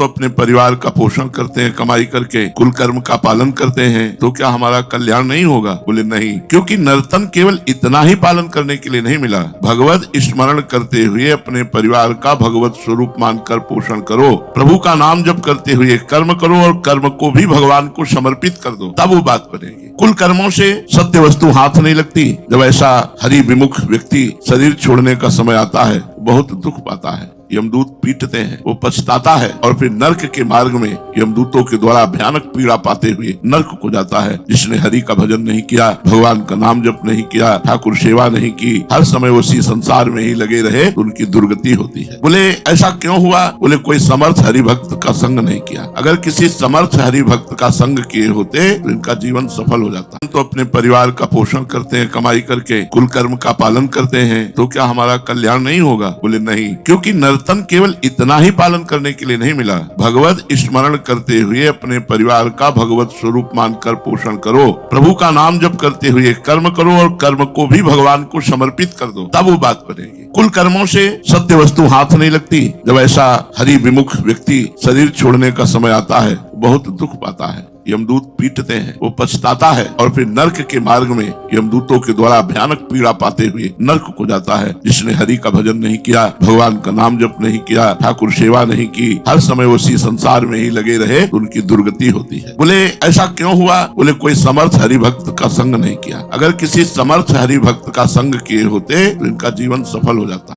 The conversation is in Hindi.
तो अपने परिवार का पोषण करते हैं, कमाई करके कुल कर्म का पालन करते हैं, तो क्या हमारा कल्याण नहीं होगा? बोले नहीं, क्योंकि नर्तन केवल इतना ही पालन करने के लिए नहीं मिला। भगवत स्मरण करते हुए अपने परिवार का भगवत स्वरूप मानकर पोषण करो, प्रभु का नाम जप करते हुए कर्म करो और कर्म को भी भगवान को समर्पित कर दो, तब वो बात बनेगी। कुल कर्मों से सत्य वस्तु हाथ नहीं लगती। जब ऐसा हरि विमुख व्यक्ति शरीर छोड़ने का समय आता है, बहुत दुख पाता है, यमदूत पीटते हैं, वो पछताता है और फिर नरक के मार्ग में यमदूतों के द्वारा भयानक पीड़ा पाते हुए नरक को जाता है। जिसने हरि का भजन नहीं किया, भगवान का नाम जप नहीं किया, ठाकुर सेवा नहीं की, हर समय उसी संसार में ही लगे रहे, तो उनकी दुर्गति होती है। बोले ऐसा क्यों हुआ? बोले कोई समर्थ हरि भक्त का संग नहीं किया। अगर किसी समर्थ हरि भक्त का संग किए होते तो इनका जीवन सफल हो जाता। तो अपने परिवार का पोषण करते हैं, कमाई करके कुल कर्म का पालन करते हैं, तो क्या हमारा कल्याण नहीं होगा? बोले नहीं, क्योंकि नर्तन केवल इतना ही पालन करने के लिए नहीं मिला। भगवत स्मरण करते हुए अपने परिवार का भगवत स्वरूप मानकर पोषण करो, प्रभु का नाम जप करते हुए कर्म करो और कर्म को भी भगवान को समर्पित कर दो, तब वो बात बनेगी। कुल कर्मों से सत्य वस्तु हाथ नहीं लगती। जब ऐसा हरि विमुख व्यक्ति शरीर छोड़ने का समय आता है, बहुत दुख पाता है, यमदूत पीटते हैं, वो पछताता है और फिर नरक के मार्ग में यमदूतों के द्वारा भयानक पीड़ा पाते हुए नरक को जाता है। जिसने हरि का भजन नहीं किया, भगवान का नाम जप नहीं किया, ठाकुर सेवा नहीं की, हर समय उसी संसार में ही लगे रहे, तो उनकी दुर्गति होती है। बोले ऐसा क्यों हुआ? बोले कोई समर्थ हरि भक्त का संग नहीं किया। अगर किसी समर्थ हरि भक्त का संग किए होते तो इनका जीवन सफल हो जाता।